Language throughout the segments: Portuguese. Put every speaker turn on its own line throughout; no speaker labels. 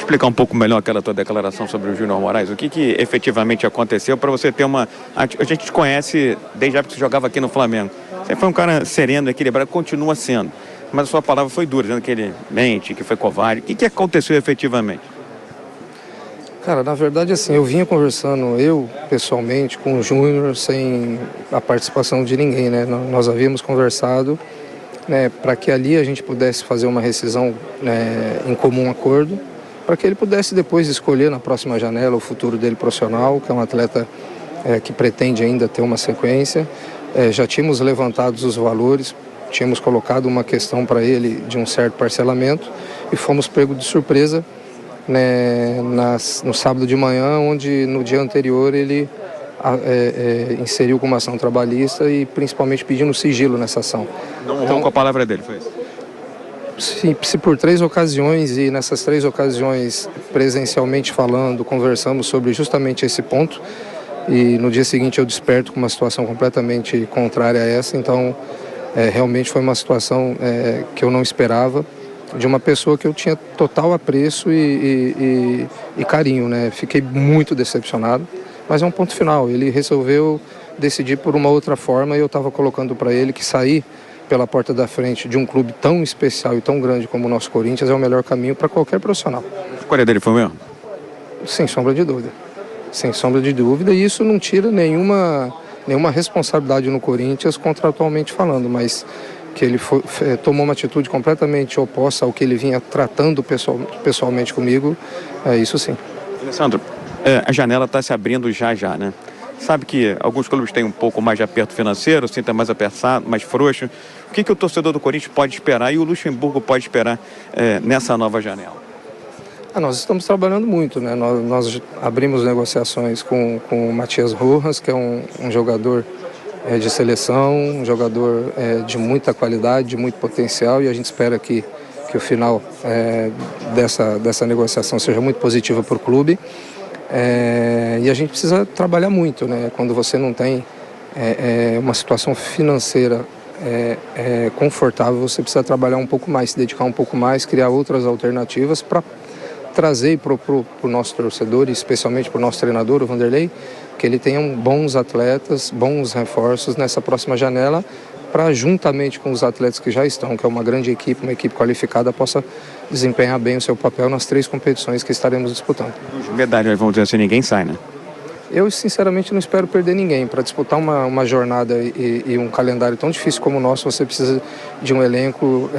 Pode explicar um pouco melhor aquela tua declaração sobre o Júnior Moraes? O que efetivamente aconteceu para você ter uma... A gente te conhece desde a época que você jogava aqui no Flamengo. Você foi um cara sereno, equilibrado, continua sendo. Mas a sua palavra foi dura, dizendo que ele mente, que foi covarde. O que aconteceu efetivamente?
Cara, na verdade, assim, eu vinha conversando, pessoalmente, com o Júnior, sem a participação de ninguém, né? Nós havíamos conversado, né, para que ali a gente pudesse fazer uma rescisão, né, em comum acordo, para que ele pudesse depois escolher na próxima janela o futuro dele profissional, que é um atleta que pretende ainda ter uma sequência. Já tínhamos levantado os valores, tínhamos colocado uma questão para ele de um certo parcelamento e fomos pegos de surpresa, né, no sábado de manhã, onde no dia anterior ele inseriu com uma ação trabalhista e principalmente pedindo sigilo nessa ação.
Então, com a palavra dele, foi isso?
Se por 3 ocasiões, e nessas 3 ocasiões presencialmente falando, conversamos sobre justamente esse ponto, e no dia seguinte eu desperto com uma situação completamente contrária a essa, então realmente foi uma situação que eu não esperava, de uma pessoa que eu tinha total apreço e carinho, né? Fiquei muito decepcionado, mas é um ponto final. Ele resolveu decidir por uma outra forma e eu estava colocando para ele que sair pela porta da frente de um clube tão especial e tão grande como o nosso Corinthians é o melhor caminho para qualquer profissional.
A escolha dele foi mesmo?
Sem sombra de dúvida. Sem sombra de dúvida, e isso não tira nenhuma responsabilidade no Corinthians contratualmente falando, mas que ele tomou uma atitude completamente oposta ao que ele vinha tratando pessoalmente comigo, isso sim.
Alessandro, a janela está se abrindo já, né? Sabe que alguns clubes têm um pouco mais de aperto financeiro, assim, tá mais apertado, mais frouxo. O que o torcedor do Corinthians pode esperar e o Luxemburgo pode esperar nessa nova janela?
Nós estamos trabalhando muito, né? Nós abrimos negociações com o Matias Rojas, que é um jogador de seleção, um jogador de muita qualidade, de muito potencial, e a gente espera que o final dessa negociação seja muito positiva para o clube. E a gente precisa trabalhar muito, né? Quando você não tem uma situação financeira confortável, você precisa trabalhar um pouco mais, se dedicar um pouco mais, criar outras alternativas para trazer para o nosso torcedor, e especialmente para o nosso treinador, o Vanderlei, que ele tenha bons atletas, bons reforços nessa próxima janela, para juntamente com os atletas que já estão, que é uma grande equipe, uma equipe qualificada, possa desempenhar bem o seu papel nas 3 competições que estaremos disputando.
Medalha, vamos dizer assim, ninguém sai, né?
Eu, sinceramente, não espero perder ninguém. Para disputar uma jornada e um calendário tão difícil como o nosso, você precisa de um elenco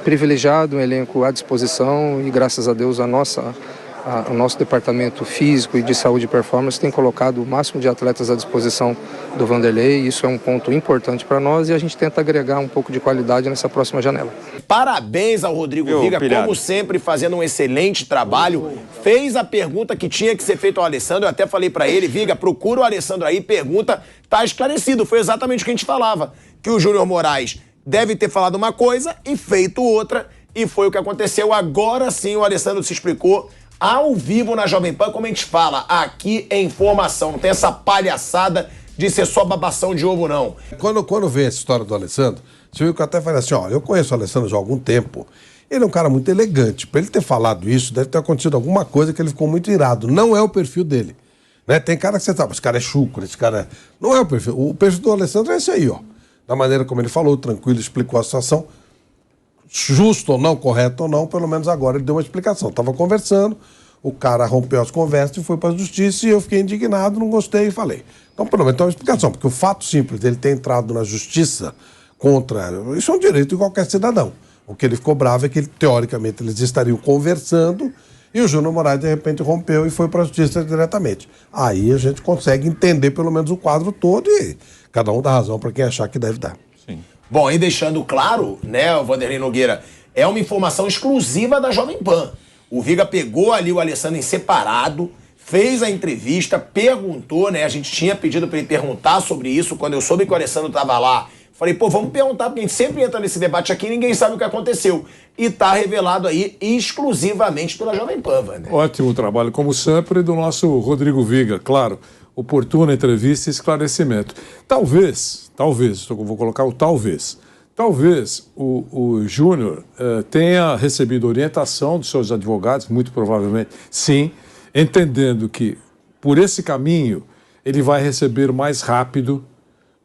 privilegiado, um elenco à disposição, e graças a Deus o nosso departamento físico e de saúde e performance tem colocado o máximo de atletas à disposição do Vanderlei. Isso é um ponto importante para nós e a gente tenta agregar um pouco de qualidade nessa próxima janela.
Parabéns ao Rodrigo Viga, como sempre, fazendo um excelente trabalho. Fez a pergunta que tinha que ser feita ao Alessandro. Eu até falei para ele, Viga, procura o Alessandro aí, pergunta, tá esclarecido. Foi exatamente o que a gente falava, que o Júnior Moraes deve ter falado uma coisa e feito outra, e foi o que aconteceu. Agora sim o Alessandro se explicou ao vivo na Jovem Pan, como a gente fala, aqui é informação, não tem essa palhaçada de ser só babação de ovo, não.
Quando vê essa história do Alessandro, você viu que eu até falei assim, olha, eu conheço o Alessandro já há algum tempo, ele é um cara muito elegante, para ele ter falado isso, deve ter acontecido alguma coisa que ele ficou muito irado, não é o perfil dele, né? Tem cara que você sabe, esse cara é chucro, esse cara não é o perfil do Alessandro é esse aí, ó, da maneira como ele falou, tranquilo, explicou a situação, justo ou não, correto ou não, pelo menos agora ele deu uma explicação. Estava conversando, o cara rompeu as conversas e foi para a justiça, e eu fiquei indignado, não gostei e falei. Então, pelo menos tem uma explicação, porque o fato simples dele ter entrado na justiça contra... Isso é um direito de qualquer cidadão. O que ele ficou bravo é que, teoricamente, eles estariam conversando e o Júnior Moraes, de repente, rompeu e foi para a justiça diretamente. Aí a gente consegue entender, pelo menos, o quadro todo e cada um dá razão para quem achar que deve dar.
Sim. Bom, e deixando claro, né, o Vanderlei Nogueira, é uma informação exclusiva da Jovem Pan. O Viga pegou ali o Alessandro em separado, fez a entrevista, perguntou, né, a gente tinha pedido para ele perguntar sobre isso, quando eu soube que o Alessandro estava lá, falei, pô, vamos perguntar, porque a gente sempre entra nesse debate aqui e ninguém sabe o que aconteceu. E tá revelado aí exclusivamente pela Jovem Pan, Vander.
Ótimo trabalho, como sempre, do nosso Rodrigo Viga, claro. Oportuna entrevista e esclarecimento. Talvez, eu vou colocar o talvez Talvez o Júnior tenha recebido orientação dos seus advogados, muito provavelmente sim, entendendo que por esse caminho ele vai receber mais rápido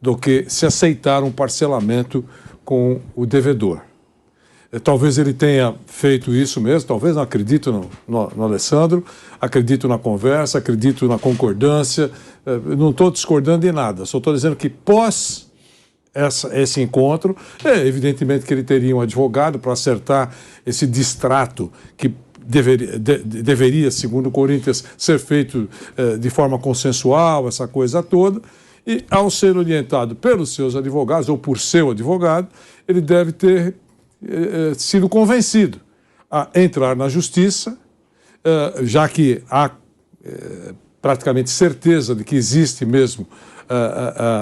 do que se aceitar um parcelamento com o devedor. Talvez ele tenha feito isso mesmo, talvez não acredito no Alessandro, acredito na conversa, acredito na concordância, não estou discordando de nada, só estou dizendo que pós esse encontro, evidentemente que ele teria um advogado para acertar esse distrato que deveria, segundo o Corinthians, ser feito de forma consensual, essa coisa toda, e ao ser orientado pelos seus advogados, ou por seu advogado, ele deve ter sido convencido a entrar na justiça, já que há praticamente certeza de que existe mesmo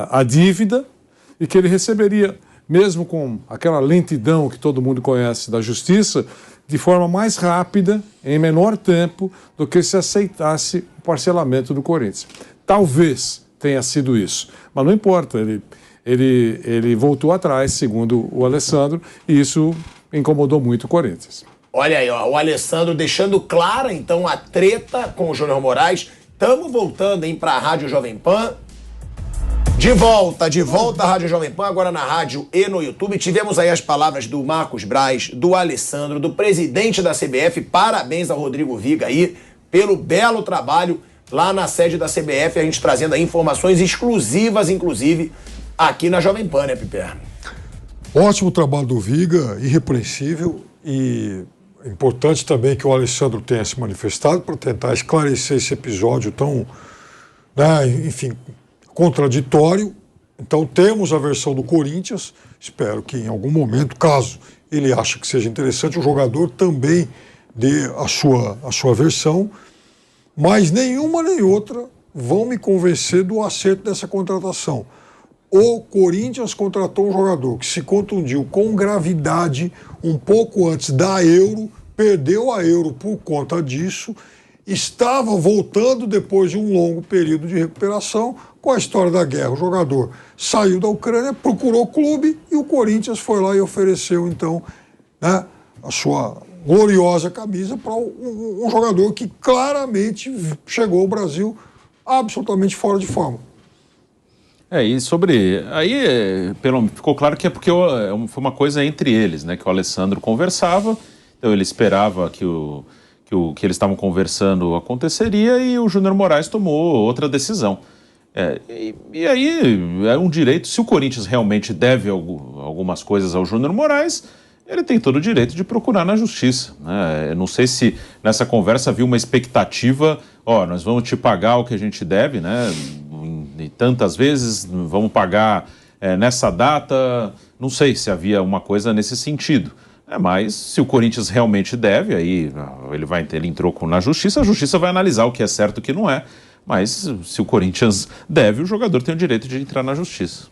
a dívida e que ele receberia, mesmo com aquela lentidão que todo mundo conhece da justiça, de forma mais rápida, em menor tempo, do que se aceitasse o parcelamento do Corinthians. Talvez tenha sido isso, mas não importa, ele voltou atrás, segundo o Alessandro, e isso incomodou muito o Corinthians.
Olha aí, ó, o Alessandro deixando clara, então, a treta com o Júnior Moraes. Estamos voltando, hein, para a Rádio Jovem Pan. De volta à Rádio Jovem Pan, agora na rádio e no YouTube. Tivemos aí as palavras do Marcos Braz, do Alessandro, do presidente da CBF. Parabéns ao Rodrigo Viga aí pelo belo trabalho lá na sede da CBF, a gente trazendo aí informações exclusivas, inclusive, aqui na Jovem Pan, né, Piper?
Ótimo trabalho do Viga, irrepreensível, e importante também que o Alessandro tenha se manifestado para tentar esclarecer esse episódio tão, enfim, contraditório. Então temos a versão do Corinthians, espero que em algum momento, caso ele ache que seja interessante, o jogador também dê a sua versão, mas nenhuma nem outra vão me convencer do acerto dessa contratação. O Corinthians contratou um jogador que se contundiu com gravidade um pouco antes da Euro, perdeu a Euro por conta disso, estava voltando depois de um longo período de recuperação. Com a história da guerra, o jogador saiu da Ucrânia, procurou clube e o Corinthians foi lá e ofereceu, então, a sua gloriosa camisa para um jogador que claramente chegou ao Brasil absolutamente fora de forma.
E sobre... Aí ficou claro que é porque foi uma coisa entre eles, né? Que o Alessandro conversava, então ele esperava que o que eles estavam conversando aconteceria e o Júnior Moraes tomou outra decisão. E aí é um direito, se o Corinthians realmente deve algumas coisas ao Júnior Moraes, ele tem todo o direito de procurar na justiça, né? Eu não sei se nessa conversa havia uma expectativa, nós vamos te pagar o que a gente deve, né? E tantas vezes, vamos pagar nessa data, não sei se havia uma coisa nesse sentido. Mas se o Corinthians realmente deve, aí ele entrou na justiça, a justiça vai analisar o que é certo e o que não é. Mas se o Corinthians deve, o jogador tem o direito de entrar na justiça.